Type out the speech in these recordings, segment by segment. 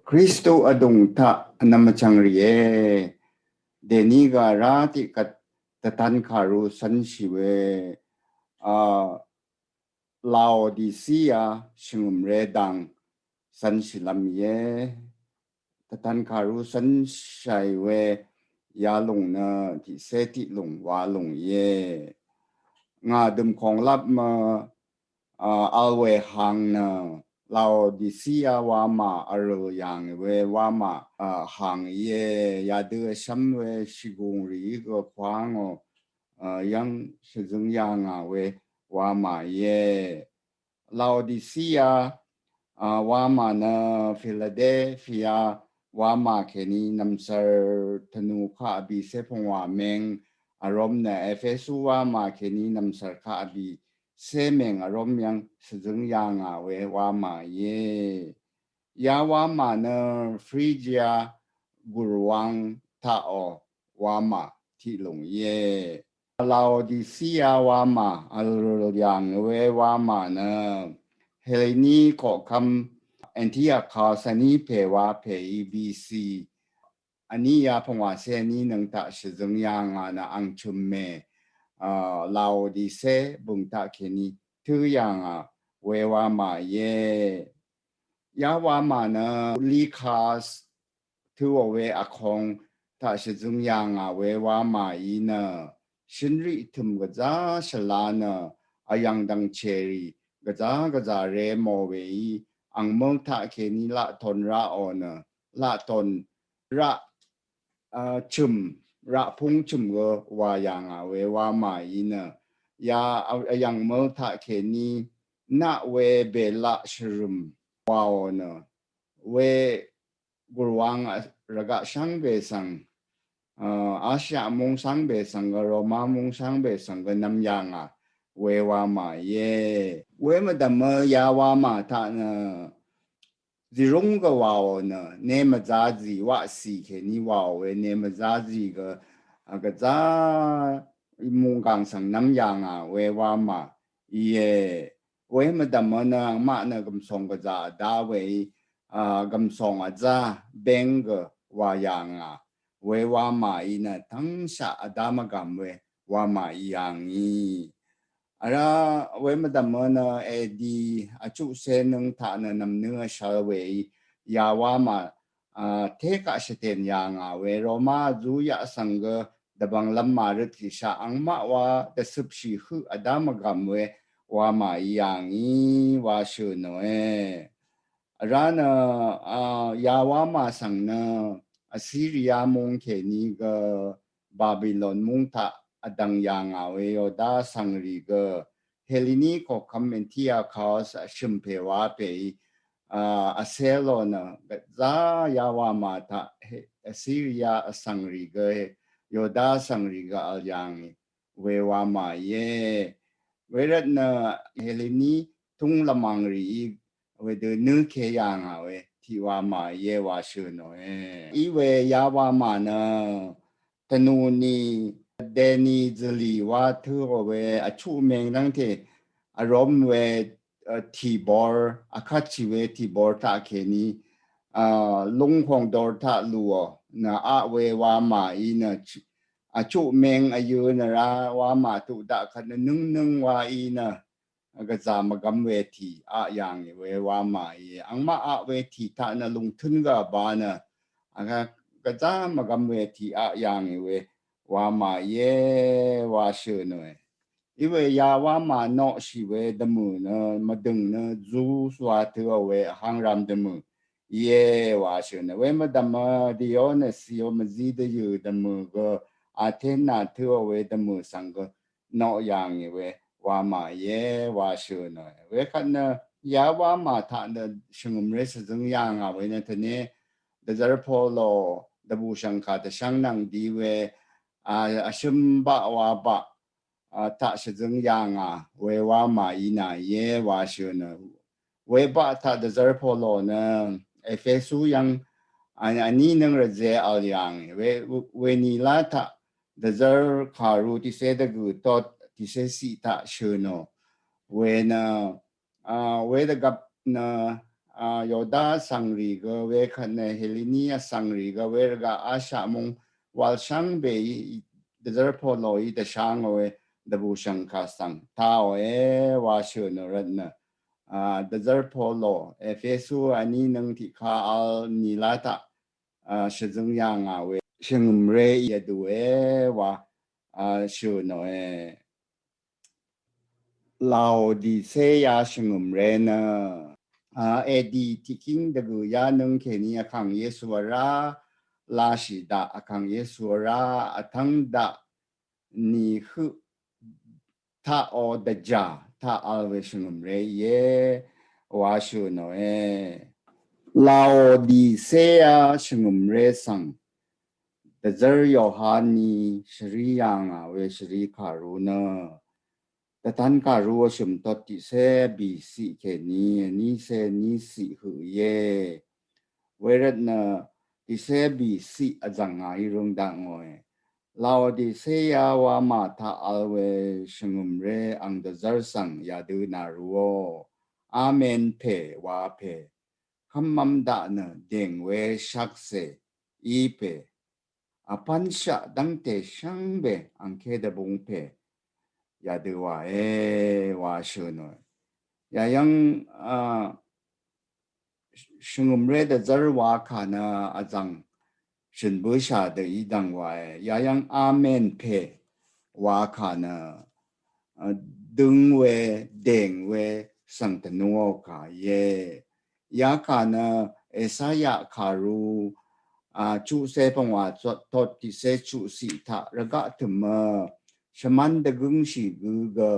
Kristo adungta namachangriye deniga rati kat tatan karu sansiwe Laodicea shingumre dang sansilamye tatan karu sanshaiwe yalung na ti seti lung walung ye nga dum kong lap ma alwe hang na Laodicea wama aru yang we wama hang ye ya de samwe sigung ri go kwang yang shizung yang we wama ye Laodicea wama na Philadelphia wama keni namsar tanu kha bi se phongwa meng arom na Ephesus wama keni namsar kha bi semeng arom yang sezeng yang we wama ye ya wama na Phrygia Gurwang Tao wama ti long ye Laodicea wama al yang we wama na Heleni ko kam Antiochus ani pe wa pe BC ani ya phongwa se ni nang ta sezeng yang na ang chumme Laodicea bungta keni tu yang we wama ye ya wama na likas tu we akong ta shizung yang we wama ina shinri tum gaza shalana ayang dang cheri gaza gaza re mo we ang mong ta keni la ton ra ona la ton ra chum ra phung chum go wa yang we wama ina ya ayang mo ta keni na we be la shrum wa ona we gurwang raga sang be sang Asia mong sang be sang Roma mong sang be sang nam yang we wama ye we madam ya wama ta na zirong ga wa na ne ma za zi wa si ke ni wa we ne ma za zi ga ga za mong gang sang nam yang we wama ye we madam na ma na gam song ga za da we gam song za beng wa yang we wama ina tang sha adama gam we wama yang yi ara we madam na di achu se nung ta na nam nu sha we ya wama te ka shiten yang we roma zu ya sang da bang lam ma ru ti sha ang ma wa da sup shi hu adama gam we wama yang yi wa shu no rana yawama sang na Assyria mong ke ni ga Babylon mong ta adang yang we yoda sang ri ga Helini ko kamentia cause shimpe wa pe aselo na za yawama ta Assyria sang ri ga yoda sang ri ga al yang we wama ye we na Helini tung lamang ri we de nu ke yang we ti wa ma ye wa shu no i we ya wa ma na tanu ni deni zli wa tu we a chu meng nang te a rom we ti bor a kha chi we ti bor ta ke ni lung khong dor ta luo na a we wa ma i na a chu meng a yu na ra wa ma tu da kha nung nung wa i na ga za ma gam we ti a yang we wa ma ye ang ma a we ti ta na lung thun ga ba na ga za ma gam we ti a yang we wa ma ye wa shu no i we ya wa ma no shi we de mu na ma dung na zu swa tu we hang ram de mu ye wa shu no we ma da ma di yo na si yo ma zi de yu de mu go a ten na tu we de mu sang go no yang we wa ma ye wa shu no we kan na ya wa ma ta na shungum re se zeng yang we na te ne de zer po lo de bu shang ka de shang nang di we shum ba wa ba ta se zeng yang we wa ma yi na ye wa shu no we ba ta de zer po lo na e fe su yang ani nang re ze al yang we ni la ta de zer ka ru ti se de gu tot ti se si ta shu no we na we the gap na yoda sangriga we khane helinia sangriga we ga asha mong wal shang be the polo the shang we the bu shang ka sang tao wa shu no ran the polo efesu ani nang ti kha al ni la ta shizung yang we shing re ye du wa shu no lao di se ya shing re na edi tiking de gu ya nung ke ni akang yeswara la shi da akang yeswara atang da ni hu ta o da ja ta alwe shungum re ye wa shu no lao di se ya shungum re sang da zer yo ha ni shri yang we shri karu naแต่ท่านก็รู้ว่าสมตติเสบีสิแค่นี้นี่เสนี่สิหือเย่เวรนะดิเสบีสิอาจังไงรุ่งดังงอยเราดิเสยาวามาทาอัลเวชงุมเรอังเดซาร์สังยาดูนารัวอาเมนเพวาเพคำมั่มดานะเด้งเวชักเสอีเพอปัญชะดังเตชังเบอังเคเดบุงเพya de wa wa shu no ya yang shungum re de zar wa kha na azang shin bu sha de yi dang wa ya yang amen pe wa kha na dung we deng we sang de no ka ye ya kha na esa ya kha ru chu se pong wa to ti se chu si tha ra ga tum shaman de gung shi gu ga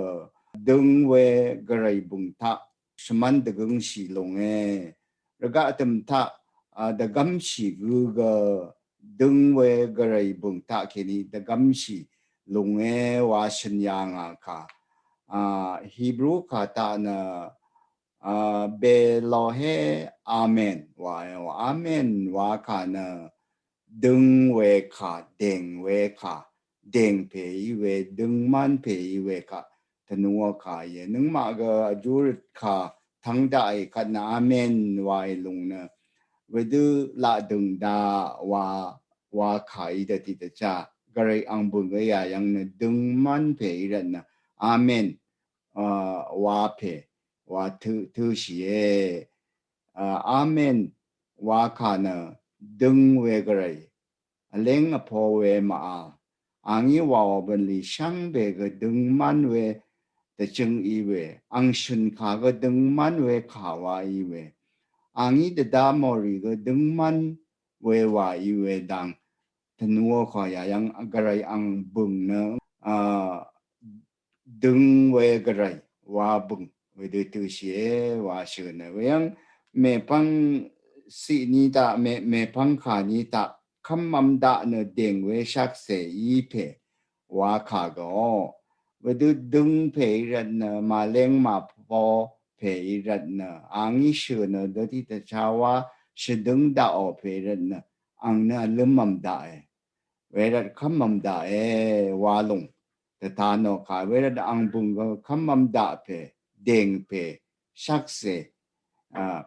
dung we garai bung ta shaman de gung shi long ra ga tum ta de gam shi gu ga dung we garai bung ta ke ni de gam shi long wa shin yang ka hebrew ka ta na be lo he amen wa amen wa ka na dung we ka deng we ka deng pe yi we dung man pe yi we ka tanuwa ka ye nung ma ga jur ka thang dai ka na amen wa lung na we du la dung da wa ka yi da ti da cha gare ang bung ga ya yang na dung man pe yi ran na amen wa pe wa tu shi ye amen wa ka na dung we gare leng a po we ma ang yi wa ben li shang be ge dung man we de cheng yi we ang shun ka ge dung man we ka wa yi we ang yi de da mo ri ge dung man we wa yi we dang nuo kho ya yang garai ang bung na dung we garai wa bung we de tu xie wa shu na we yang me pang si ni da me pang kha ni da kham mam da ne deng we shak se yi pe wa kha go we de dung pe ran na ma leng ma po pe ran na ang yi shu na de ti da cha wa shi dung da o pe ran na ang na lum mam daเวลาคำมั่มด่าวาลงแต่ทานอค่ะเวลาอังบุงก็คำมั่มด่าเพเด้งเพชักเส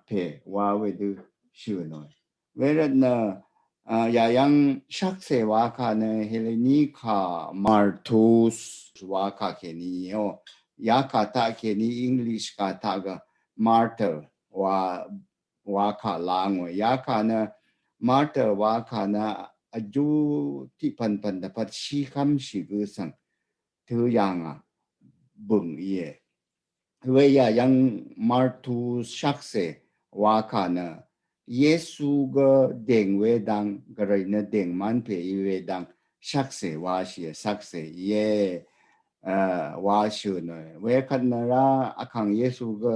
เพว่าเวดูชื่อหน่อยเวลาเนี่ยอย่ายังชักเสว่าค่ะเนี่ยเฮเลนีค่ะมาร์ทูสว่าค่ะแค่นี้อยากค่ะถ้าแค่นี้อังกฤษค่ะถ้าก็มาร์เตอร์ว่าค่ะลางอยอยากค่ะเนี่ยมาร์เตอร์ว่าค่ะเนี่ยอายุที่พันแต่พัดชีคำชีกุสังถือยังบุงเย่เวียยังมาร์ทูชักเสว่าขานะเยซูก็เด้งเวดังกระไรนะเด้งมันเปยเวดังชักเสว่าเสียชักเสเย่ว่าชื่อหน่อยเวคันนะละอาคังเยซูก็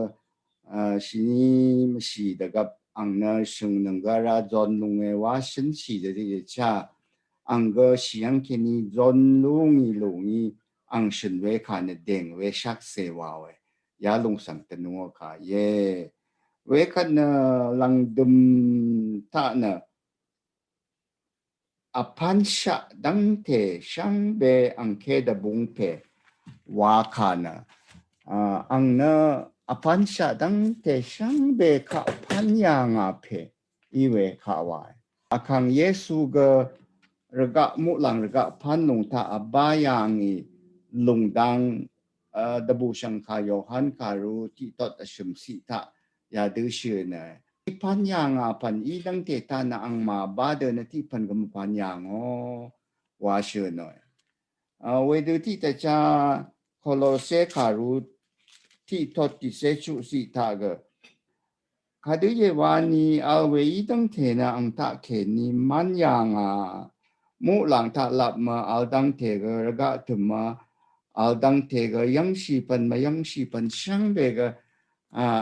ชีนี้ชีเด็กอังนะซึ่งนึงก็ราจอนลุงว่าฉันชีเด็กจ้าอังก็เสียงแค่นี้จอนลุงอังฉันเวคันเด้งเวชักเสว่าเวยาลงสังตนัวค่ะเย่เวคันลังดุมท่านะอพันชะดังเทช่างเบอังเคดบุงเพว่าค่ะนะอังนะ อพันชาดังเตชังเบคาพันยางอาเพอีเวขาวายอาคังเยซูเกระกะมุลังระกะพันลงทาอบายางอีลงดังดบูชังคายโยฮันคารูที่ตอดชุมสิทายาดือเชื่อเนยพันยางอาพันอีดังเตตานาอังมาบาเดนที่พันกมพันยางโอว่าเชื่อเนยเวดูที่แต่จะโคโลเซคารูที่ทอดที่เซชุสิทากคาดูเยวานีเอาเวอีดังเทนาอังตะเขนีมันยางมุหลังทาลับมาเอาดังเทกระกะถึงมาเอาดังเทกยังชีปันมายังชีปันช่างเบก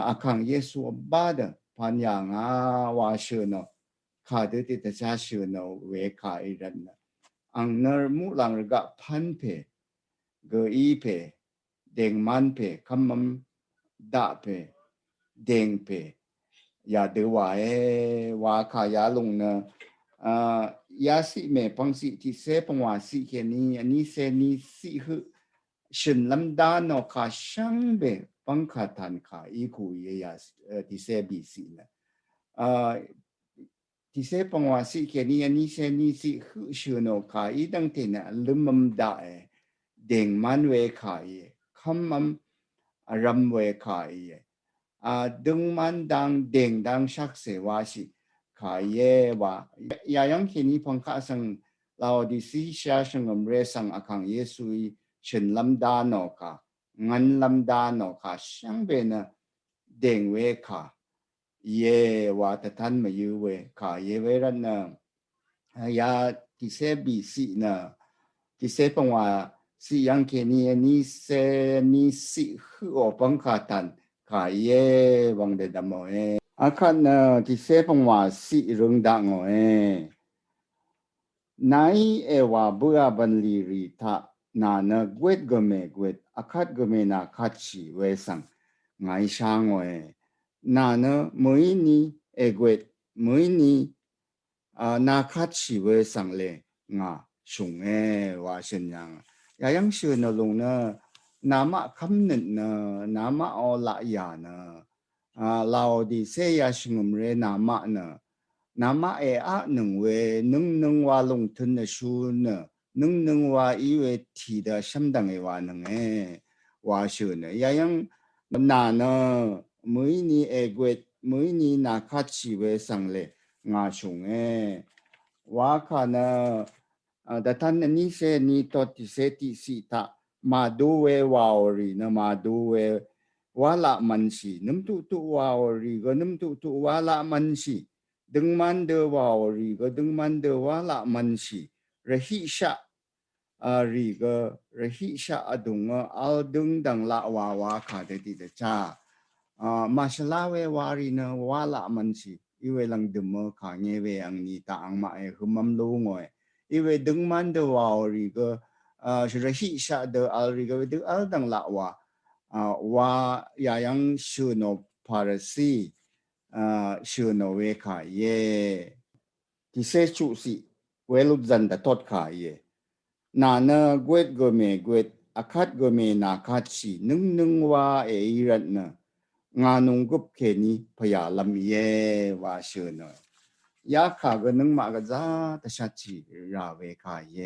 อาคังเยซูบาดพันยางว่าเชื่อเนาะขาดูที่จะเชื่อเนาะเวขาอีรันอังเนอร์มุหลังระกะพันเพเกอีเพเด้งมันเพคำมันดาเพเด้งเพอย่าดูว่าว่าขายาลงเนะยาสิเมปังสิที่เสปังว่าสิแค่นี้อันนี้เสนี้สิคือฉันลำดานเนาะขาช่างเบปังขาทันขาอีคุยยาที่เสบีสินะที่เสปังว่าสิแค่นี้อันนี้เสนี้สิคือฉันเนาะขาอีดังเทนะลืมมันได้เด้งมันเวขาคำมันรำเวขาดึงมันดังเด้งดังชักเสวาสิขายเยวายายังคินี้พังค่าสังเราดิสิชาสังอมเรสังอคังเยซุยเฉินลำดานอค่ะงันลำดานอค่ะช่างเบนะเด้งเวค่ะเยวาแต่ท่านมาอยู่เวค่ะเยเวรันนะยาที่เสบีสินะที่เสปังว่าสิยังคินี้เสนี้สิคืออปังค่าทันขาเยวังเดดามเออาคันที่เสพงว่าสิรุงดังนายวาบัวบันลีริทานานะกวดกเมกวดอาคัดกเมนาคัดชีเวสังไงช่างนานะมือนี้กวดมือนี้นาคัดชีเวสังเลงาชงว่าเช่นยังยังชื่อนลงนะนามาคำนึงนะนามาอละยานะเราดีเสียชงมเรนามานะนามาหนึ่งเวนึ่งว่าลงทุนในชูนะนึ่งว่าอีเวทีเดชัมดังว่าหนึ่งว่าชื่อนะยังนานะมือนี้กวดมือนี้นาคัดชีเวสังเลงาชงว่าค่ะนะแต่ท่านนี้เสนีตอติเสติสิตามาดูเววาวรีนะมาดูเววาละมันสีน้ำตุวาวรีก็น้ำตุวาละมันสีดึงมันเดวาวรีก็ดึงมันเดวาละมันสีระหิชะรีก็ระหิชะอดุงอัลดึงดังละวาค่ะเดติเดจ้ามาชลาเววารีนะวาละมันสีอีเวลังดึมค่ะเงเวอังนี้ตาอังมาคือมัมลูงอีเวดึงมันเดวาวรีก็ระหิชะเดอัลรีก็ดึงอัลดังละว่ายังชูโนพาราซีชูโนเวขาเยที่เซชุสิเวลุจันดทอดขาเยนาเนกวดกเมกวดอาคัดกเมนาคัดชีนึ่งว่าอีรัตนะงานุงกุบเคนีพยาลำเยว่าชูโนยาขากนึงมากจ้าตชัดชีราเวขาเย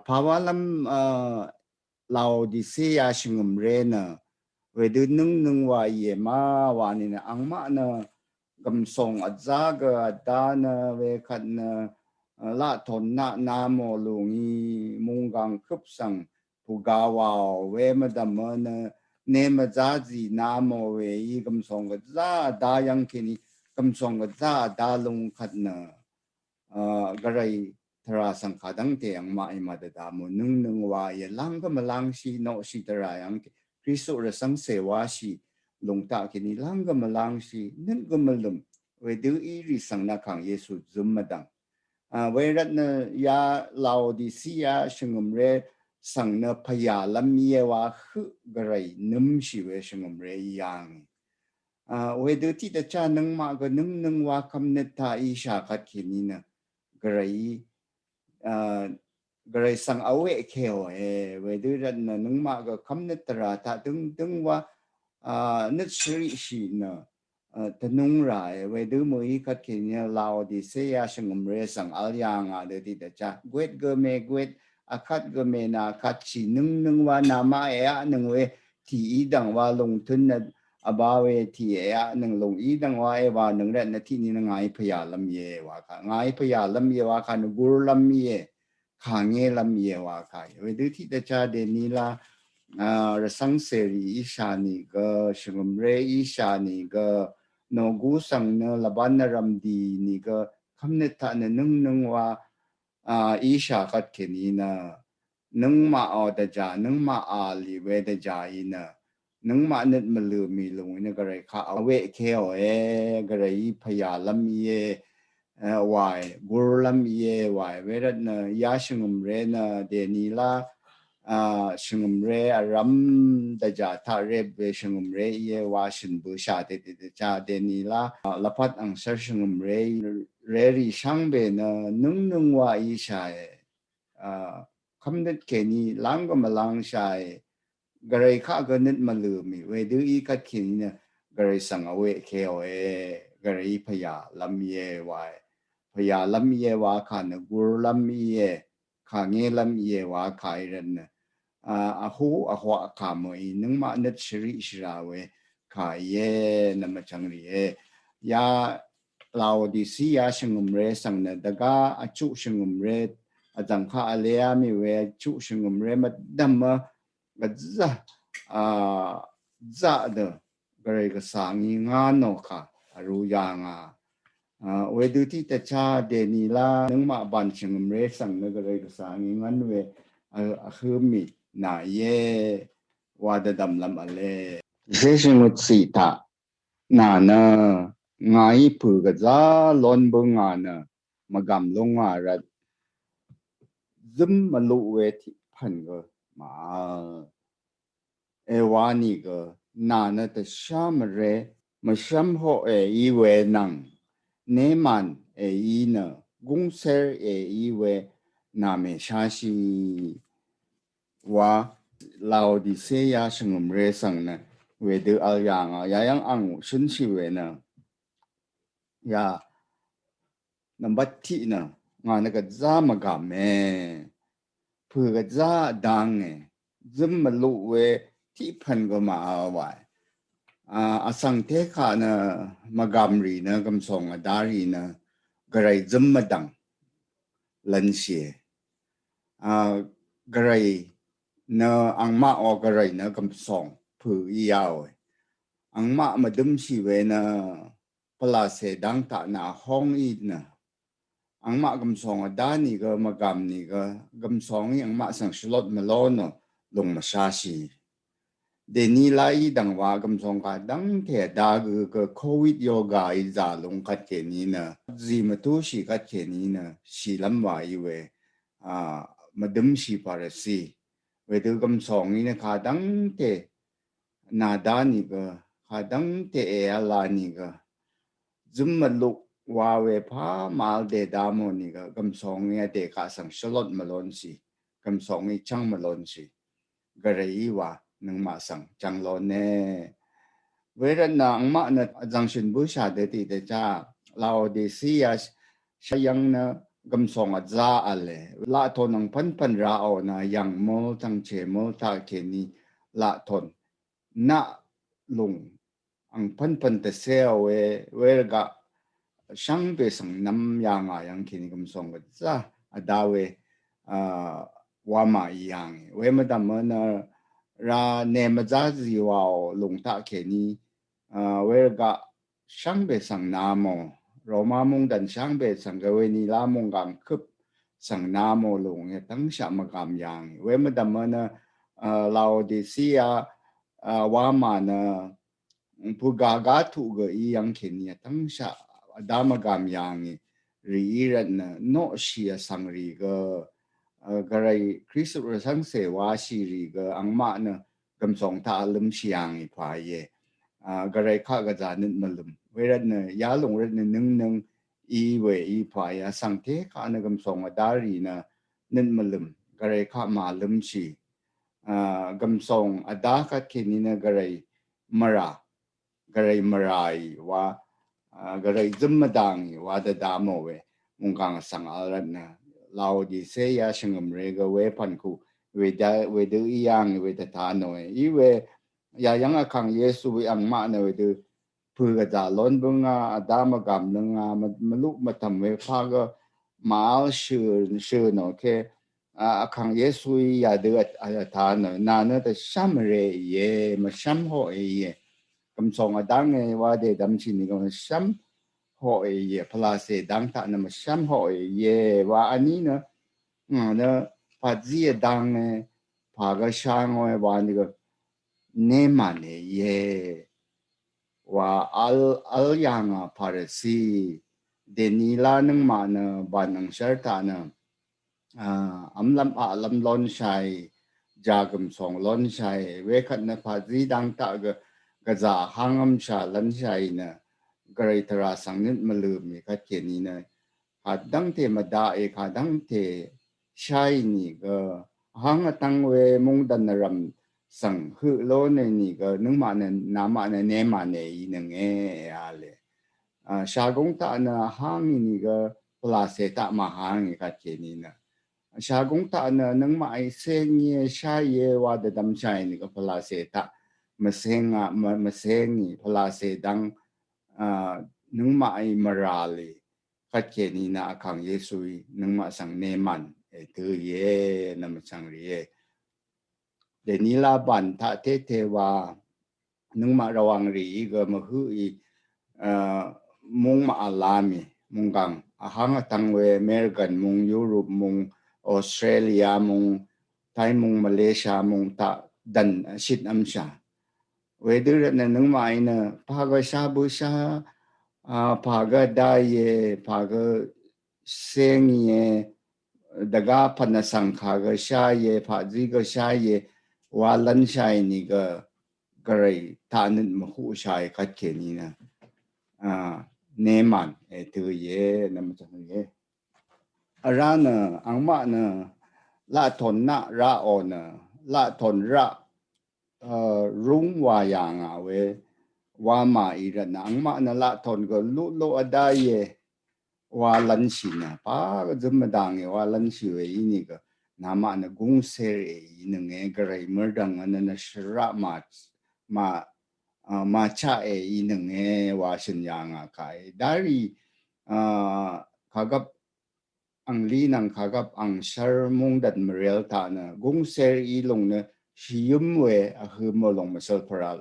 ภาวะลำเราดิเซียชงมเรนะเวดูนึ่งว่าเยมาว่านี่นะอังมานะกำส่งอัจจากัดานะเวขันนะละทนนะนาโมลุงีมุงกังคุบสังผู้กาวาวเวมดามนะเนมจาจีนาโมเวยีกำส่งอัจจาดายังคินีกำส่งอัจจาดาลงขันนะกระไรทราสังขดังเตียงมาอิมาเดดามุนึ่งว่าเยลังก็มาลังชีโนชีตรายังคริสตุระสังเสวาชีลงตาคินีลังก็มาลังชีนึ่งก็มาลุมเวดูอีริสังนักขังเยซูซุมมาดังเวรัตเนยาลาวดิซียาชงมเรสังเนพยาลมีเยวาฮึกระไรนุ่มชีเวชงมเรยังเวดูที่ตาจานึ่งมาก็นึ่งว่าคำเนตาอิชาคัดคินีนะกระไรสังเอาเวเควเวดูรันนึงมาก็คำเนตราถ้าดึงว่า นึกสิริชีนะตนุ่งไรเวดูมือคัดเขียนลาวดิเซียชงมเรสังอัลยังเดติดจ้าเวทเกเมเวทอาคัดเกเมนาคัดชีนึ่งว่านามาเอะนึ่งเวที่ดังว่าลงทุนนะอบาเวที่เอะนึ่งลงดังว่าว่านึ่งเรนนาที่นี่ง่ายพยาลำเยว่าค่ะง่ายพยาลำเยว่าค่ะนกุลลำเยข้างเงลำเยว่าค่ะเวดูที่จ้าเดนีลารสังเสรีอิชานีก็ชงมเรอิชานีก็นกูสังเนลบันนรำดีนี่ก็คำเนตานนึ่งว่าอิชาคัดเขนีนะนึ่งมาเอาแต่จานึ่งมาอาลีเวแต่จาอินะนึ่งมาเน็ตมาลือมีลงนี่ก็เลยข้าเอาเวเคโอก็เลยพยาลำเยวายกุลลำเยวายเวรนะยาชงมเรนะเดนีลาชงมเรอรัมดจาทาเรเบชงมเรเยวาชินบุชาเตเตจาเดนีลาละพัดอังเซชงมเรเรริช่างเบนะนึ่งว่าอีชายคำนึกแค่นี้ล้างก็มาล้างชายกระไรข้าก็นึกมาลืมเวดูอีกัดขีเนี่ยกระไรสังเอาเวเคโอกระไรพยาลำเยวายพยาลำเยวาขานกุลลำเยข้างเงลำเยวาขายรันอาหูอาหัวขามวยนึงมาเน็ตชริชราเวขายเยนมาจังรียาเราดิซียาชงมเรสังเนดกาอจุชงมเรอาจังข้าเลียมีเวจุชงมเรมาดัมมาก็จะเดกระไรก็สางีงานโนค่ะรู้ยังเวดูที่แต่ชาเดนีลานึงมาบันชงมเรสังเนกระไรก็สางีงานเวคือมีนาเยวาดดำลำอะไรเจสิงุสีตานานะง่ายผือกจ้าล้นบึงงานนะมากำลงมารัดซึมมาลุเวทิพันก็มาเอวานี่ก็นานะแต่ชามเรมาชัมโฮอีเวนังเนมันอีนะกุงเซออีเวนาเมชาชีว่าเราดิเซียชงมเรสังนะเวดูอัลยังยายังอังชุนชีเวนะยานับที่นะงานก็จ้ามากามเพื่อก็จ้าดังซึมมาลุเวที่พันก็มาเอาไว้อาสังเทขานะมากามรีนะกำสงดารีนะกระไรซึมมาดังลันเสียกระไรนะอังมาออกกระไรนะกำสงเพื่อยาวอังมาดึมชีเวนะปลาเสดังตานาห้องอีนะอังมากำสองด้านนี้ก็มากำนี่ก็กำสองยังมาสังสลดมาล้อนลงมาชาชีเดนี่ไล่ดังว่ากำสองก็ดังเทดาก็โควิดโยกาอีจ่าลงกัดเกนี้นะจีมาตุชีกัดเกนี้นะชีลำวายเวมาดึมชีปาร์สีเวดูกำสองนี่นะขาดังเทนาดานี่ก็ขาดังเทเอลานี่ก็จุมมาลุกว่าเวพามาเดดามอนี่ก็กำสองเนี่ยเด็กสังสลดมาลอนสิกำสองนี่จังมาลอนสิกระไรว่านังมาสังจังลอนเน่เวรนังมาเนี่ยจังชินบูชาเดติเดจ้าเราเดซียชยังนะกำสองอาจ้าอะไรละทนนังพันราเอานะยังมอทังเชมอทาเคนีละทนนะลุงอังพันแต่เซลเวรกะช่างเปสังน้ำยางยังคิดกำสงก็จะดาวว่ามาอย่างเวมาดำมันราเนมจ้าจีวาวลงตาแค่นี้เวรกะช่างเปสังน้ำเรามามงดันช่างเปสังกเวนีลามงกังคึบสังน้ำลงเนี่ยตั้งฉากมากำอย่างเวมาดำมันเราดิเซียว่ามานะผู้กากาถูกยังเขียนเนี่ยตั้งฉากดามกามยังรีรันโนชีสังรีก็กระไรคริสต์สังเสวาชีรีก็อังมานะกำสองทาลุมชียังพายกระไรข้ากระจานิดมาลุมเวรันยาลงรันนึงอีเวอีพายสังเทข้านะกำสองดารีนะนิดมาลุมกระไรข้ามาลุมชีกำสองอดาคัดเขนินะกระไร mara garai marai wa garai zummadang wa da damo we mungkang sang alat na lao di se ya singam rega we panku we do iyang we da tano i we ya yang akang yesu ang ma na we do pu ga da lon bunga adama gam nga maluk matam we pha ga mal shu no ke akang yesu ya de tano na na da sham re ye ma sham ho ye cầm song ở đáng nghe qua để đâm chỉ những cái sắm hội về plus đáng ta nằm sắm hội về và anh ấy nữa nó phát gì đáng nghe phá cái sang ngồi và những cái nêm mà này về và al yang à phá cái gì để ní là nâng mà nó và nâng sở ta nó lâm lon sai gia cầm song lon sai về khát nó phát gì đáng ta cái gaza hangam sha lan shai na garai tara sangnit malum mi ka keni na hadang te mada e khadang te shai ni ga hang tang we mong dan ram sang hu lo ne ni ga nung ma ne na ma ne ma ne i nang e ale sha gong ta na hang ni ga pla se ta ma hang ka keni na sha gong ta na nang ma ai se ni sha ye wa da dam shai ni ga pla se ta masengi palase dang nung mai marali katke ni na akang yesui nung ma sang neman tu ye na sang rie de nila ban ta te wa nung ma rawang ri ga ma hu i mung ma alami mung gang ahang tang we American mung Europe mung Australia mung Thai mung Malaysia mung ta dan sit am sha wedu na nung mai na paga sabu sa paga daye paga sengye daga panasang kaga shaye pazi ga shaye walan shay ni ga garai tanin mahu shay katke ni na neman tu ye nam chang ye arana angma na la ton na ra ona la ton ra rung wa yang we wa ma ira na ang ma na la ton go lo ada ye wa lan si na pa ga zum dang ye wa lan si we ni ga na ma na gung se re ni nge ga rai mer dang na na shra ma cha e ni nge wa shin yang a kai dari kagap ang li nang kagap ang shar mong dat merel ta na gung se i long na shiyum we a hu mo long ma sel paral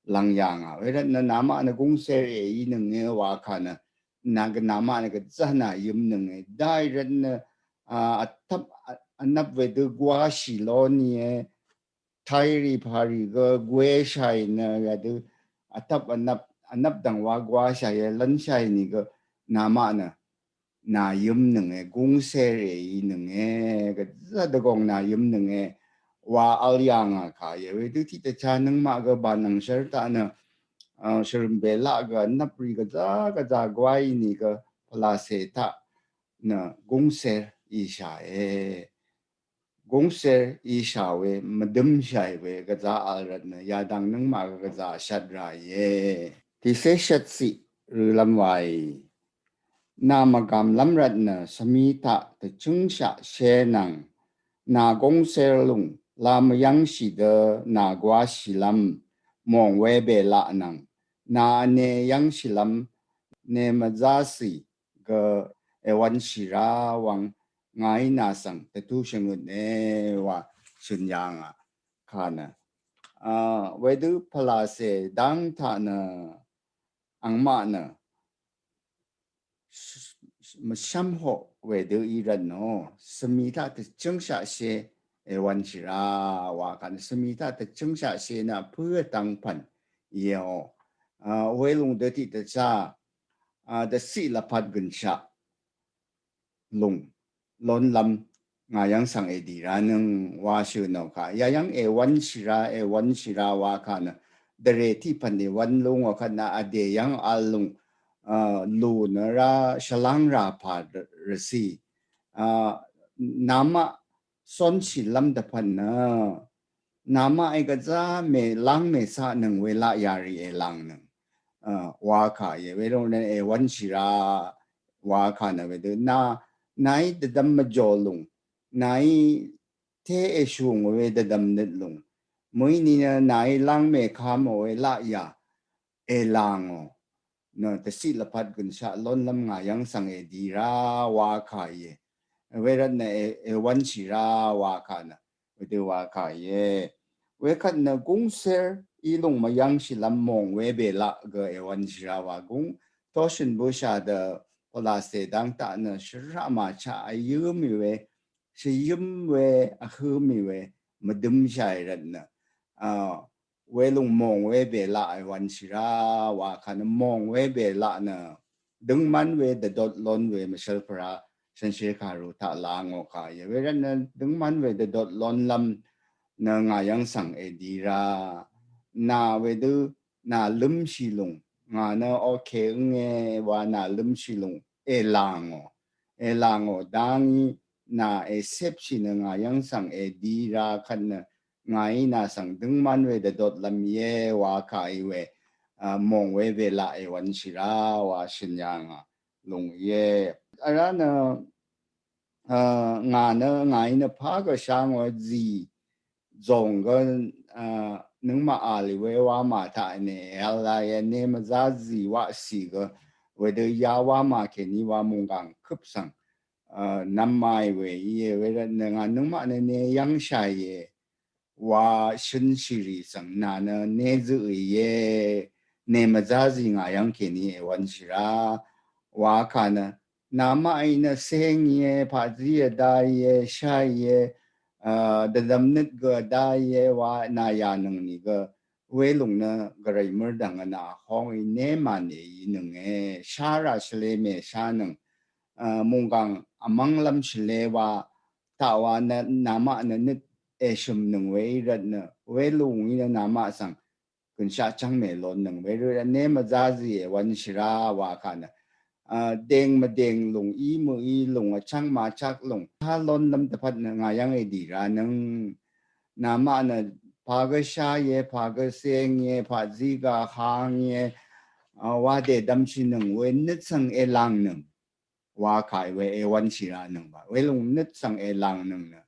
lang yang we na nama na gung se e i nang nge wa kha na na ga nama na ga za na yum nang e dai ren na atap anap we de gwa shi lo ni e thai ri phari ga gwe shai na ga de atap anap dang wa gwa shai lan shai ni ga nama na yum nang e gung se e i nang e ga za de gong na yum nang e wa al yang ka ye we du ti ta cha nang ma ga ba nang sher ta na sherm be la ga na pri ga za gwai ni ga pla se ta na gong se i sha e gong se i sha we madam sha we ga za al rat na ya dang nang ma ga za shat ra ye ti se shat si ru lam wai na ma gam lam rat na sami ta ta chung sha she nang na gong se lung lam yang shi de na gwa shi lam mong we be la nang na ne yang shi lam ne ma za si ge e wan shi ra wang ngai na sang te tu sheng ne wa shun yang a kana we du pala se dang ta na ang ma na ma sham ho we du i ran no smi ta te chung sha she e wan shi ra wa kan smi ta te chung sha she na pu tang pan ye o we lung de ti te cha de si la pat gun sha lung lon lam nga yang sang e di ra nang wa shu no ka ya yang e wan shi ra wa ka na de re ti pan ni wan lung wa ka na ade yang al lung lu na ra shalang ra pa re si nama son shi lam da pan na นามาไอ้ก็จะเมลังเมษาหนึ่งเวลายารีเอลังหนึ่งว่าค่ะเยเวลงนั้นวันชิราว่าค่ะนะเวดูนาไหนเดดัมมาจอลุงไหนเทเอชูงเวเดดัมเน็ตลุงมื้อนี้นะไหนลังเมฆามเวลายาเอลังอ๋อนะแต่สิละพัดกุนชาล้นลำงายังสังเอดีราว่าค่ะเยเวรันนะวันชิราว่าค่ะนะเวดูว่าค่ะเย เวคันนะกุงเซอร์อีลงมายังชิลำมงเวเบละก็วันชิราวากุงทอชินบูชาเดพลาเสดังตานะชรามาชาอายุมีเวชิยุมเวอะฮือมีเวมาดุมชายรันนะเวลงมงเวเบละวันชิราวาคันมงเวเบละนะดึงมันเวเดดดลอนเวมาเชลปราฉันเชื่อคารุตาลางโอคายเวรันนะดึงมันเวเดดดลอนลำna nga yang sang e dira na wedu na lum shilung nga na okay nge wa na lum shilung e lango dangi na e sep shi na nga yang sang e dira kan na nga i na sang dung man we de dot lam ye wa ka i we mong we ve la e wan shira wa shin yang lung ye ara na nga na nga i na pa ga shang wa zi zong ga nung ma ali we wa ma ta ne la ye ne ma za zi wa si ga we de ya wa ma ke ni wa mong gang kup sang nam mai we ye we da nga nung ma ne ne yang sha ye wa shin shi ri sang na na ne zu ye ne ma za zi nga yang ke ni e wan shi ra wa ka na na ma ai na seng ye pa zi ye da ye sha ye the damnit ga da ye wa na ya nang ni ga we lung na ga rai mer dang na hong i ne ma ne yi nang e sha ra shle me sha nang mong gang amang lam shle wa ta wa na ma na nit e shum nang we rat na we lung i na ma sang kun sha chang me lon nang we ra ne ma za zi e wan shira wa ka na deng ma deng lung i mu i lung a chang ma chak lung ha lon lam ta phat na nga yang e di ra nang na ma na pa ga sha ye pa ga seng ye pa zi ga hang ye wa de dam chi nang we nit sang e lang nang wa kai we e wan chi ra nang ba we lung nit sang e lang nang na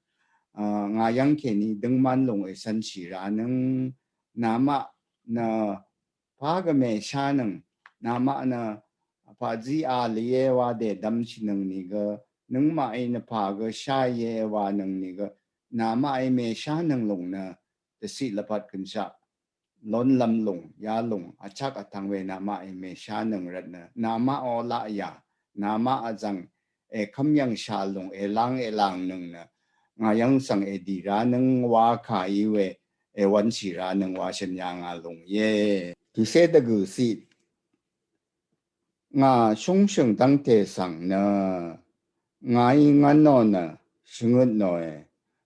nga yang ke ni deng man lung e san chi ra nang na ma na pa ga me sha nang na ma na pa zi a li ye wa de dam chi nang ni ga nang ma ai na pa ga sha ye wa nang ni ga na ma ai me sha nang lung na the si la pat kun sha lon lam lung ya lung a chak a thang we na ma ai me sha nang rat na ma o la ya na ma a jang e kham yang sha lung e lang nang na nga yang sang e di ra nang wa kha i we e wan chi ra nang wa shen yang a lung ye ki se de gu si nga shung shung dang te sang na nga i nga no na shungut no e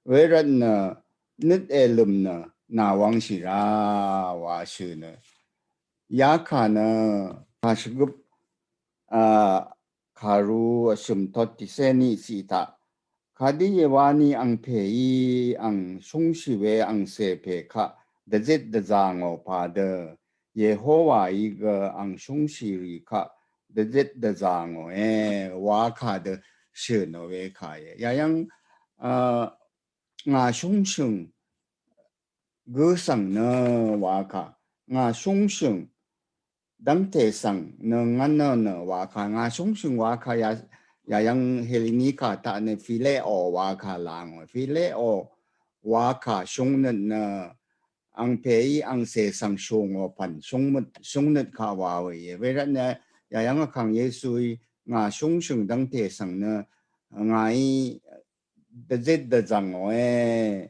we rat na nit e lum na wang shi ra wa shu na ya kha na ka shigup kha ru shum tot ti se ni si ta kha di ye wa ni ang pe i ang shung shi we ang se pe kha da zit da za ngo pa de ye ho wa i ga ang shung shi ri kha da zit da za ngo e wa kha de shi no we kha ye ya yang nga shung shung gu sang na wa kha nga shung shung dang te sang na nga na wa kha nga shung shung wa kha ya yang helini ka ta ne file o wa kha lang file o wa kha shung na ang pe ang se sang shung o pan shung na ka wa we we ra na ya yang khang yesu nga shung shung dang te sang na nga i da zet da zang o e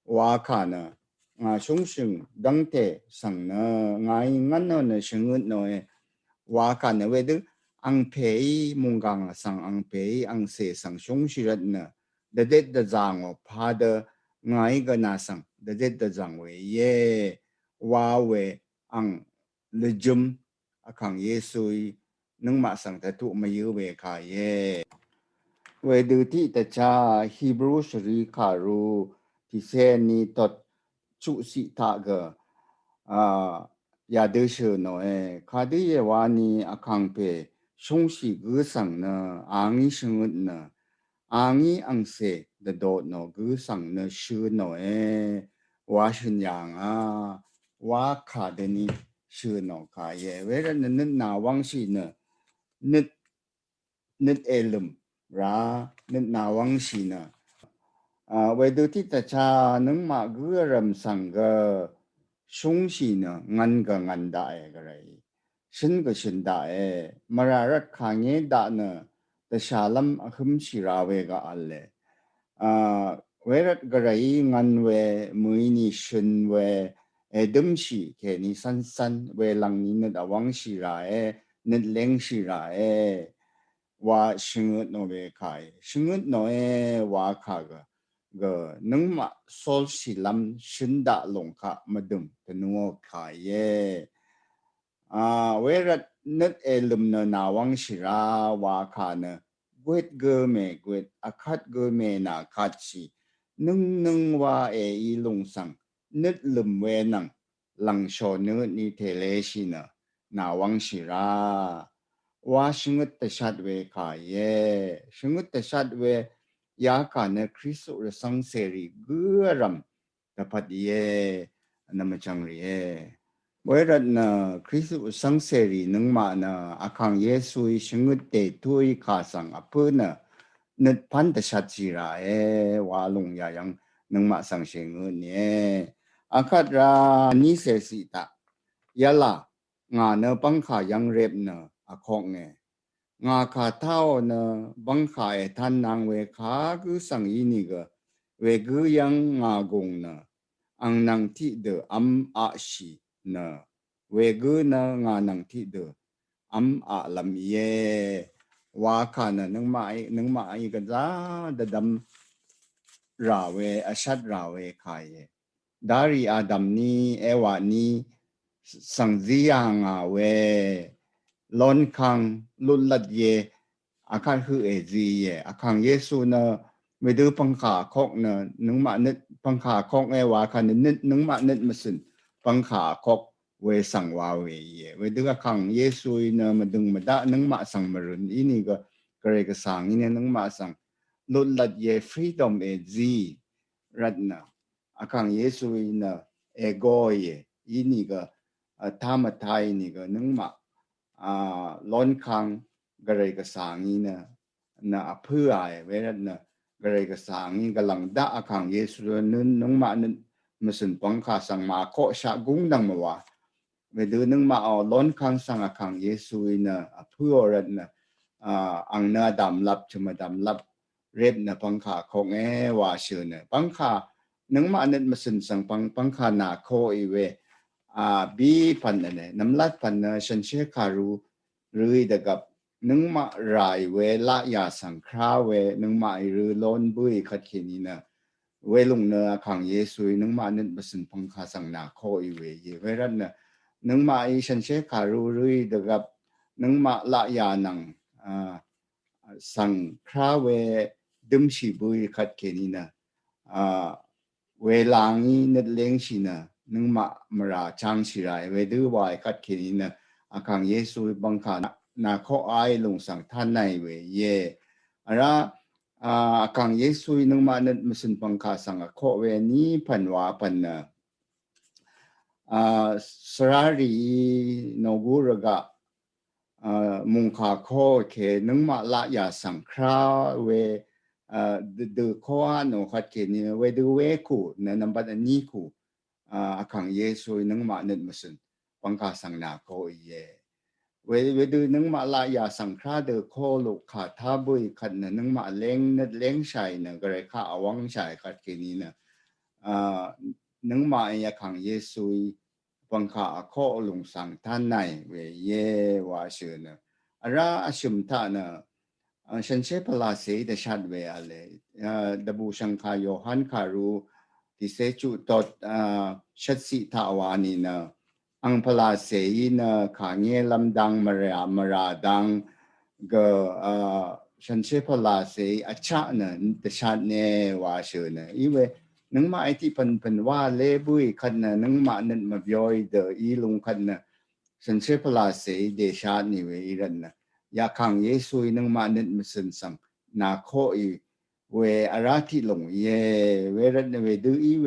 wa kha na nga shung shung dang te sang na nga i ngan no na shung no e wa kha na we de ang pe mong gang sang ang pe ang se sang shung shi rat na da zet da zang o pa de nga i ga na sang da zet da zang we ye wa we ang le jum akang yesu nang ma sang ta tu ma yu we kha ye we du ti ta cha hebrew shri kha ru ti se ni tot 主是他个亚德是喏卡的也话呢阿康pe松是个上呢阿尼生呢阿尼昂塞的多喏个上呢是喏ว่าฉันอย่างว่าขาดนี้ชื่อนอขาเย่เวลานั้นนาวังสีเนนึกเอลุมรานึกนาวังสีเนเวลาที่ตาชานึกมาเกือรำสังก็ชงสีเนงันก็งันได้ก็ไรฉันก็ฉันได้มารารัดขางเงี้ยได้เนแต่ชาลัมอคุมสีราเวก็อัลเลเวลากระไรงันเวมือนี่ฉันเวดึมสีแค่นี้สั้นๆเวลังนี้นึกอวังสีรานึกเล้งสีราว่าชิงดโนเวขายชิงดโนว่าขากก็นึกมาโซลสีลำชินดาลงค่ะมาดึมแต่นัวขายเวลานึกลุมเนนาวังสีราว่าขาเนกวดเกเมกวดอาคัดเกเมนาคัดสีนึงว่าอีลงสังนึกลุมเวนังหลังโชนึกนี่เทเลสีเนนาวังสีราว่าชิงดแต่ชัดเวขายชิงดแต่ชัดเวยาขาเนคริสต์รสังเสรีเกือรำแต่พัดนั่นมาจังเรีเวลาคริสต์สังเสรีนึงมาอาคังเยซูชิงดเตตุยขาสังอภุนึกพันแต่ชัดจีราว่าลงยายังนึงมาสังเชงเนี่ยอาคัดรานิเสสิตายาลางานปังขายังเร็บอาคงงาขาเท่าบังขาท่านนางเวขากุสังอินิกเวกุยังงากงอังนังที่เดอัมอาชีเวกุงานังที่เดอัมอาลำเยว่าขานึงมาอีกันจ้าดำราเวอชัดราเวขายดารีอาดัมนี้วานี้สังจียังเวลอนคังลุลลัดอาการคือจีอาคังเยซูไม่ดูปังขาคอกนึงมานึกปังขาคอกว่าคันนึงมานึกมาสินปังขาคอกเวสังวาเวเวดูอาคังเยซูมาดึงมาได้นึงมาสังมารุนอีนี่ก็เกรกสังอีนี่นึงมาสังลุลลัดฟรีดอมจีรัตนาอาคังเยซูโกอีนี่ก็ธรรมไทยนี่ก็นึงมาล้นคังกระไรกระสังนี่เพื่อเวลากระไรกระสังนี่กำลังด่าคังเยซูนึงมามาสินปังขาสังมาโคชะกุ้งดังมาว่าเวดูนึงมาล้นคังสังคังเยซูเพื่อรัตอังนาดำลับชมาดำลับเร็บปังขาคงว่าเชื่อปังขานึงมามาสินสังปังขาหนาโคอีเวบีพันน้ำลัดพันฉันเชื่อขารู้หรือเด็กับนึงมาไรเวละยาสังคราเวนึงมาหรือล้นบุยขัดเขนีเวลงขังเยซูนึงมานึกมาสินพังคาสังนาโคอีเวเวรันนึงมาฉันเชื่อขารู้หรือเด็กับนึงมาละยานังสังคราเวดึมชีบุยขัดเขนีเวลางี้นึกเลี้ยงชีนึงมาราช่างสิไรเวดูวายคัดเขนีอาคังเยซูบังคานาข้อไอลงสังท่านในเวอะไรอาคังเยซูนึงมานึกมาสินบังคาสังข้อเวนี้พันว่าพันสระรีนกุรกะมุงคาข้อเคนึงมาละยาสังคราเวดูข้อโนคัดเขนีเวดูเวคูนับบัดนี้คูอาคังเยซูนึงมานึกมาสินปังคาสังนาโคเวดูนึงมาลายาสังคราเดอโคลูกขาท่าบุยขัดนึงมาเล้งนึกเล้งใช่ก็เลยข้าอวังใช่ขัดเกนี้นึงมาอาคังเยซูปังคาโคลุงสังท่านในเวว่าเชื่ออะไรชุมท่านฉันเชื่อพลาเสดชัดเวอะไรดับูชังคายโยฮันคารูที่เสจุตดชัดสิทาวานีอังพลาเสียขาเงี้ยลำดังมาราดังก็ฉันเชื่อพลาเสียอาชาแต่ชาติเนี่ยว่าเชื่ออีเว นังมาไอที่พันว่าเล่บุยขันนะนังมานั่นมาย่อยเดออีลงขันนะสันเชพลาเสเดชานี่เวอีรันนะยาขังเยซูนังมานั่นมาสันสังนาโคอีเวอาราที่ลงเยเวรันเวดูอีเว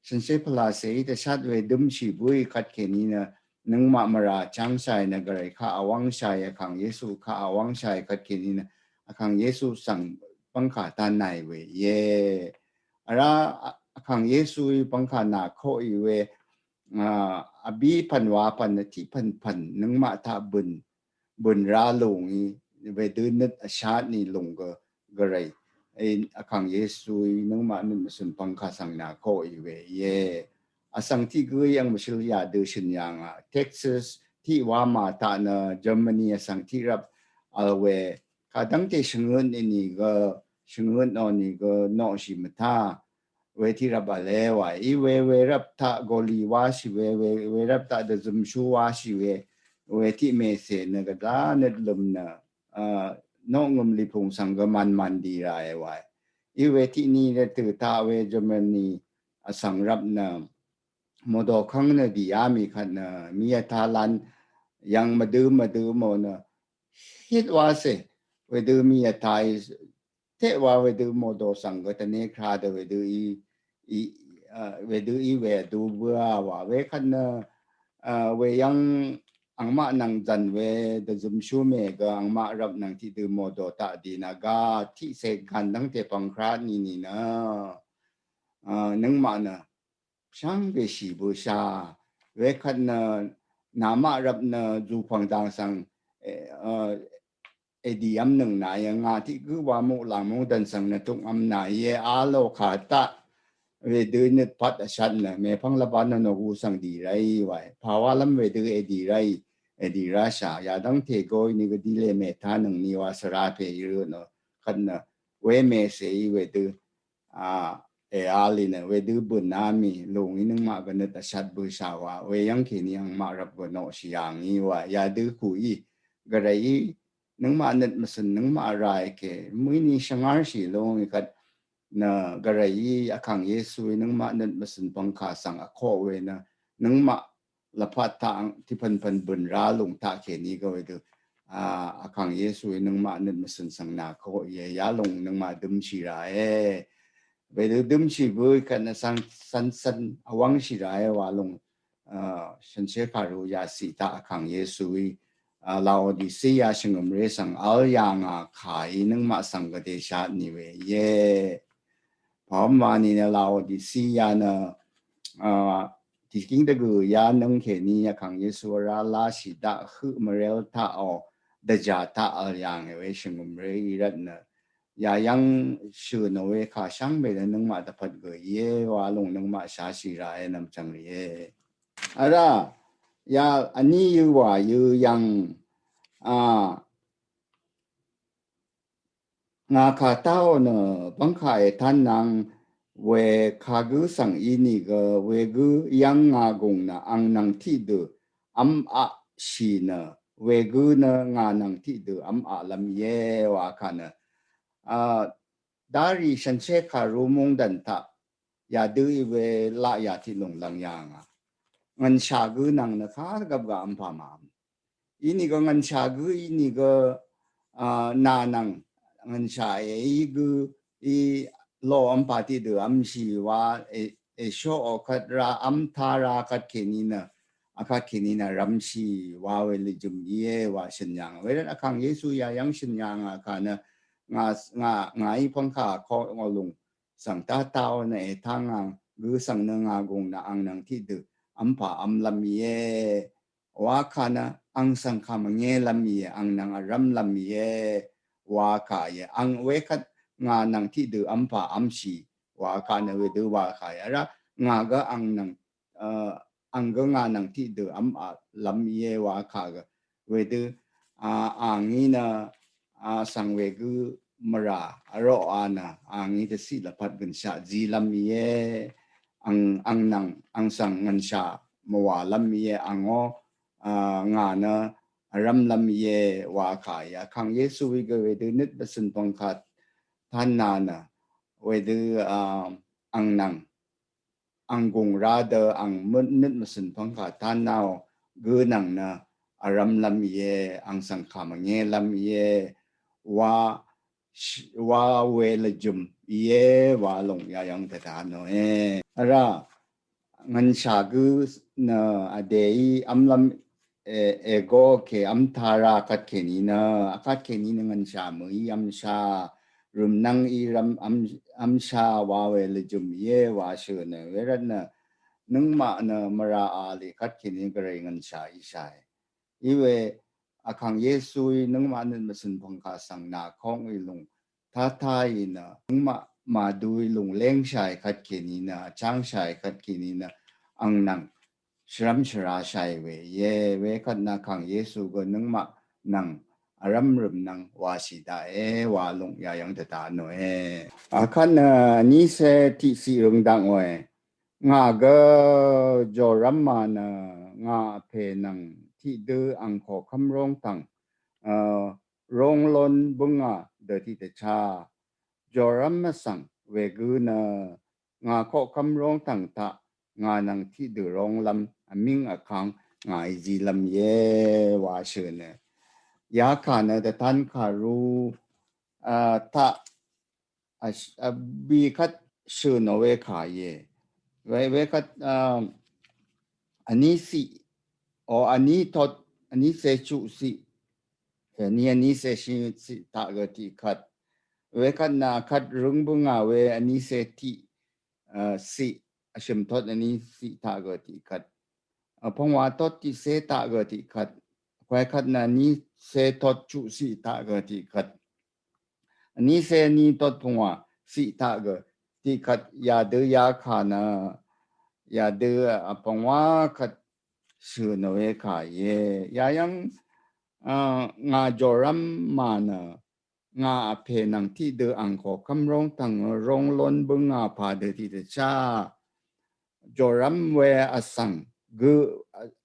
สันเชพลาเสเดชาเวดุมชีบุยขัดแค่นี้นะนังมามาราจังใส่นะกระไรข้าอวังใส่ขังเยซูข้าอวังใส่ขัดแค่นี้นะขังเยซูสั่งปังขาตาไหนเวเยอาราขังเยซูปังขานาโคอีเวอบีพันวาพันที่พันนังมาทาบุญราลงอีเวดูนึดชาตินี่ลงก็ไรไอ้ขังเยซูนังมานึกสุนปังขาสังนาโคอีเวเยอาสังที่กูยังไม่ชิลยาดูชินยังเท็กซัสที่ว่ามาตานะเยอรมนีสังที่รับเอาเวข้าตั้งแต่ชงเงินนี่ก็ชงเงินนอนนี่ก็นอชิมท่าเวที่รับบาเลวอีเวรับท่าโกลีวาชิเวรับท่าเดซุมชูวาชิเวที่เมเสนก็ได้เนดลมนะน้องงมลิพงสังกมันดีไรไว้อีเวที่นี่เนี่ยตื่นท่าเวเยอรมนีสังรับนะโมดอขังนะดีอามีขันนะมีทาลันยังมาดูโมนะฮิตว่าเสเวดูมีทายเทว่าเวดูโมดอสังก็ตะเนคราเดเวดูเวดูเวดูเบื่อว่าเวขันนะเวยังอังมานังจันเวเดจุมชูเมก็อังมารับนังที่ดูโมดอตาดีนากาที่เสกันตั้งแต่ปังครานี่นะนังมานะช่างเบชีบูชาเวคันนามารับนะจูฟังดังสังดีอันหนึ่งนายงาที่คือว่ามุหลังมุดันสังนะตุกอันนายอาโลขาตะเวดูนึกพัดชันนะเมพังละบานนกูสังดีไรไว้ภาวะลำเวดูดีไรดีราชายาดังเทโกยนี่ก็ดีเลยเมธาหนึ่งนิวาสราเพยรุนคันนะเวเมเสยเวดูอาลีนะเวดูบุญนามีลงอีนึงมากันเนตชัดบุษาวะเวยังขีนี่ยังมารับกันโนชิยังอีวะยาดูคุยกระไรนึงมาเนตมาสนนึงมาอะไรเกมือนี้ช่างอาชีลงอีกัดนะกระไรอาคังเยซูนึงมาเนตมาสนปังคาสังอโคเวนะนึงมาละพัดทางที่พันบุญราลงตาเขนี้ก็เวดูอาคังเยซูนึงมาเนตมาสนสังนาโคเยยาลงนึงมาดุมชีไรเวลาดุมชีบุยกันนะสันอวังชีไรว่าลงฉันเชื่อคารุยาสีตาขังเยซูเราดิสียาชงมเรสังอัลยังขายนึงมาสังกเดชานี่เวเย่พร้อมมานี่เนี่ยเราดิสียานะที่กิงตะกุยานึงเขนี่ขังเยซูราลาสีตาคือมเรลตาเอาเดจาตาอัลยังเวชงมเรอีรัตนะยายังชื่อนเวข้าช่างไปแล้วนึงมาตะพัดเกยเย่ว่าลงนึงมาชาชีรายนำจังเย่อะไรยาอันนี้อยู่ว่าอยู่ยังงาคาเต้าเนอะบังขายท่านนางเวคากุสังอินี่ก็เวกุยังงากงนะอังนังที่ดูอัมอาชีนะเวกุนะงานังที่ดูอัมอาลำเยวาคันะdari shanse kharu mong dan ta ya du we la ya ti long lang yang ngan sha gu nang na kha gab ga am pha ma ini go ngan sha gu ini go na nang ngan sha e gu I lo am pa ti du am shi wa e sho o khat ra am tha ra khat ke ni na akhat ke ni na ram shi wa we li jum ye wa shin yang we ran akhang yesu ya yang shin yang ka na ngã phong khả khó ngô lùng sang ta tao này thang ngư sang nâng gong na ang nang thi được pa lam ye wa khana ang sang kham nghe lam ye ang nang ram lam ye wa kha ye ang we khat nang thi được pa si wa khana we du wa kha ya ra ga ang ga nang thi được lam ye wa kha ga we du ngi na sang we gu mara aro ana angi te si la pat gan sha ji lam ye ang nang ang sang ngan sha mawa lam ye ango nga na ram lam ye wa kha ya khang yesu wi ge we de nit ba sun pong khat than na na we de ang nang anggung rada ang nit masin pangka tanau gunang na aram lam ye ang sangkama nge lam ye wa we lejum ye wa long ya yang tatano ara ngan shagu na adei amlam ego ke amthara kat ke ni na akat ke ni ngan sha mui am sha rum nang I ram am sha wa we lejum ye wa shu na weran na nung ma na mara ali kat ke ni gare ngan sha I shai iwe akang yesu nung ma nan masin pangka sang na khong ilung tha thai na nung ma du ilung leng shai kat ke ni na chang shai kat ke ni na ang nang shram shra shai we ye we kat na kang yesu go nung ma nang aram rum nang wa si da wa long ya yang ta ta no akan ni se ti si rung dang we nga ga jo ram ma na nga pe nang ti de ang ko kham rong tang rong lon bunga de ti te cha jo ram ma sang we gu na nga ko kham rong tang ta nga nang ti de rong lam ming a khang nga ji lam ye wa she ne ya ka na de tan kha ru ta bi khat she no we kha ye we kat ani si o ani tot ani se chu si ani se shi si ta ga ti khat we kat na khat rung bunga we ani se ti si ashim tot ani si ta ga ti khat phong wa tot ti se ta ga ti khat we kat na ni se tot chu si ta ga ti khat ani se ni tot phong wa si ta ga ti khat ya de ya kha na ya de phong wa khat su no we kha ye ya yang nga joram mana nga phe nang ti de ang ko kam rong tang rong lon bu nga pa de ti de cha joram we asang gu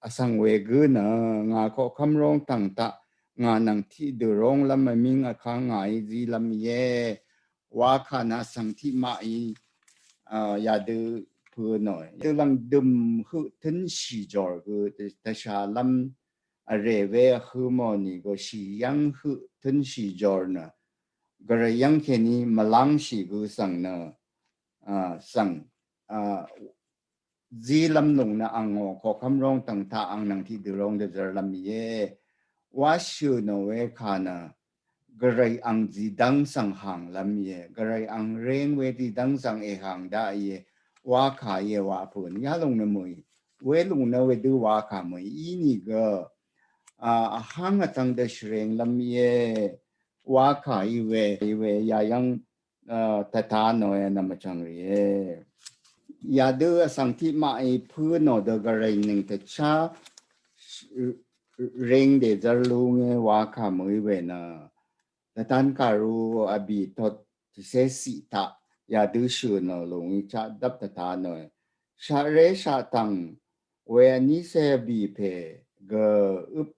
asang we gu na nga ko kam rong tang ta nga nang ti de rong lam ma ming a kha ngai ji lam ye wa kha na sang ti ma I ya de pu noi de lang dum hu tin shi jor gu de sha lam a re we hu mo ni go shi yang hu tin shi jor na gar yang ke ni malang shi gu sang na sang ji lam nong na ang ko kham rong tang ta ang nang ti de rong de zer lam ye wa shu no we kha na garai ang ji dang sang hang lam ye garai ang reng we ti dang sang e hang da ye wa kha ye wa phun ya long na mui we long na we du wa kha mui I ni ga hang atang de shreng lam ye wa kha I we ya yang ta ta no ya na ma chang ye ya de sang ti ma I phu no de garai ning te cha reng de zer lu nge wa kha mui we na tan ka ru abi tot se si ta ya du shu no long cha dap ta ta no sha re sha tang we ni se bi pe ge up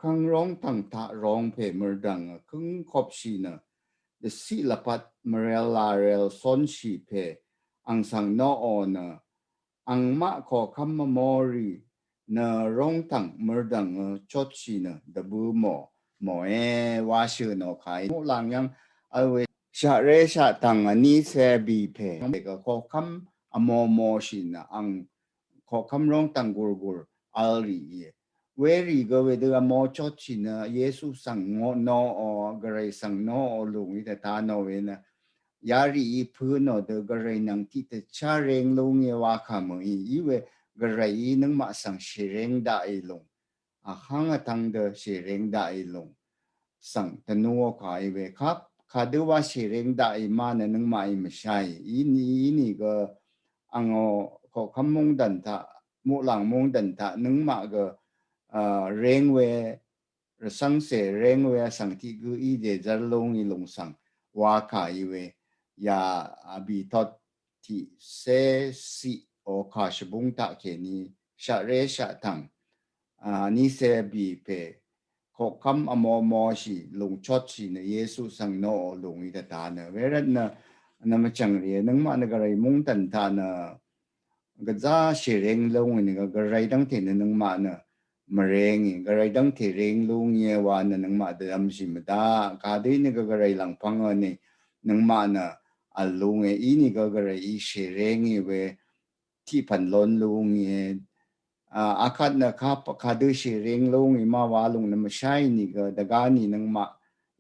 khang rong tang ta rong pe mer dang khung khop shi na the si la pat merel la rel son shi pe ang sang no on ang ma ko kham mori na rong tang mer dang chot shi na the bu mo wa shu no khai mo lang yang alwe sha re sha tang ni se bi pe ga ko kham mo shi na ang ko kham rong tang gur gur al ri ye we ri go we de mo chot shi na yesu sang ngo no o gare sang no o lu ni ta no we na ya ri phu no de gare nang ti te cha reng lu nge wa kha mo I we gare nang ma sang shi reng da I long hang tang de shi reng da I long sang ta no ka I we khap kha de wa shi reng da I ma na nang ma I ma shai I ni ga ango ko kham mong dan ta mo lang mong dan ta nang ma ga reng we sang se reng we sang ti gu I de zer long I long sang wa kha I we ya abi tot ti se si o ka shbung ta ke ni sha re sha tang ni se bi pe ko kam mo shi long chot shi na yesu sang no long I ta na we ran na ma chang ri nang ma na ga rai mung tan ta na ก็จะเชเรงลงนี่ก็ไรดังเทนนึงมาเนอะมาเรงก็ไรดังเทเรงลงเยวานนึงมาเดิมสิมดากาดีนี่ก็ไรหลังพังอันนี่นึงมาเนอะอันลุงอีนี่ก็ไรอีเชเรงเวที่พันล้นลุงอาคัดนะครับคาดูเชเรงลงมาวาลุงนั่นไม่ใช่นี่ก็ดากานี่นึงมา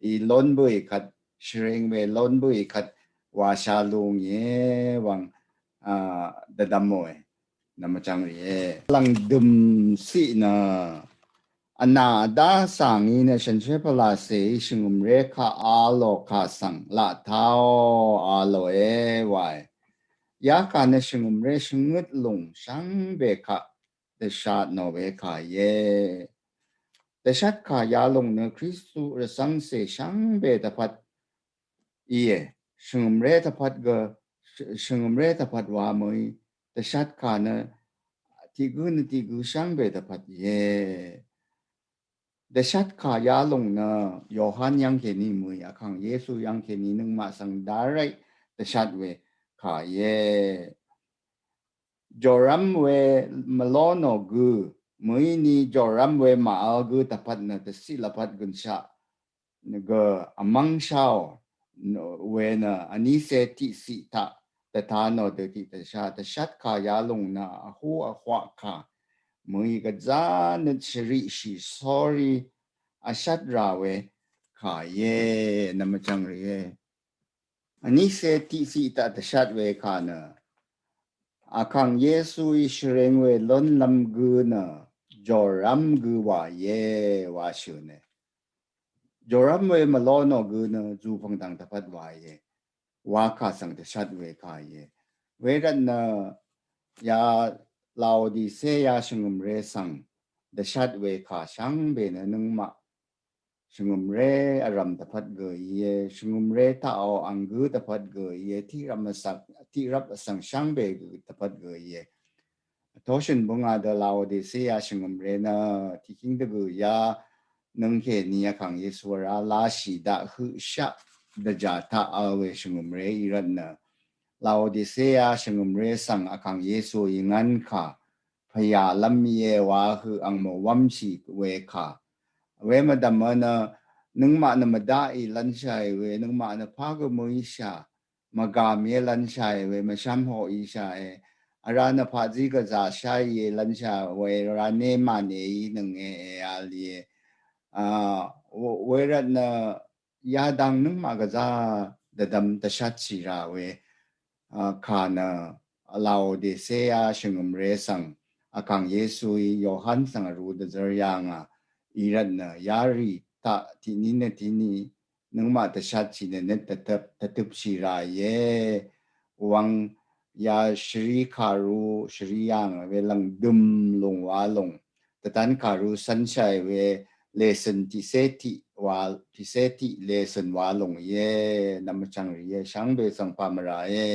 อีล้นบุยคัดเชเรงเวล้นบุยคัดวาชาลุงวังda damoy na macang rie lang dum si na ana da sangi na shanche pala se shingum re kha alo kha sang la thao alo wai ya ka na shingum re shingut lung shang be kha de shat no be kha ye de shat kha ya lung na Kristu re sang se shang be da phat ye shingum re ta phat ga shingum re ta phat wa moiแต่ชัดขานะที่กูช่างเบตพัดเย่แต่ชัดขายาลงนะโยฮันยังแค่นี้มืออะขังเยซูยังแค่นี้นึงมาสังดาไรแต่ชัดเวขาเย่จอรัมเวมาลอนอกูมือนี้จอรัมเวมาเอากูตพัดนะแต่สิลพัดกุนชะนะก็อมังชาวเวนะอันนี้เซติสิตาแต่ทานอเดติแต่ชัดขายาลงนะหัวขวาขามือก็จานชริชิสอรี่อาชัดราเวขาเย่นั่นมันจังเลยอันนี้เซติสิตาแต่ชัดเวขานะอาคังเยซูอิสเรงเวล้นลำกูนะจอรัมกูว่าเย่ว่าชูเนจอรัมเวมาล้อนอกูนะจูฟังดังตะพัดว่าเย่ว่าข้าสังแต่ชัดเวขายเวรันนะยาลาวดีเซียชงมเรสังแต่ชัดเวขาช่างเบนนึงมาชงมเรอารมตะพัดเกยชงมเรถ้าเอาอังกูตะพัดเกยที่รับสังช่างเบตะพัดเกยทชินบงอาเดลาวดีเซียชงมเรนะที่คิงตะเกยนึงเขนียขังเยสวราลาชีดาหือชะดจาท่าเอาเวชงมเรอีรันนะลาวดิเซียชงมเรสังอคังเยซูยิงันค่ะพยาลัมเยวาคืออังโมวัมชีเวค่ะเวมาดามนะนึงมานะมาได้ลันชัยเวนึงมานะพากมุยชามากามีลันชัยเวมาชัมโฮอีชาอารานะพาจิกจะใช้ลันชาเวราเนมาเนยนึงอาลีเวรันยาดังนึงมากจะดดมตชัดชีราเวขานะลาวเดเซียชงมเรสังอาคังเยซูโยฮันสังรูดจรยังอีรันนะยารีตาที่นี่เนี่ยที่นี่นึงมาตชัดชีเนี่ยตะตุบชีราเยวังยาชรีคารูชรียังเวลังดุมลงวาลงแต่ตันคารูสันชัยเวlesson ที่เซติว่าที่เซติ lesson ว่าลงเย่นำมาจังเรียช่างเบสังปามราเย่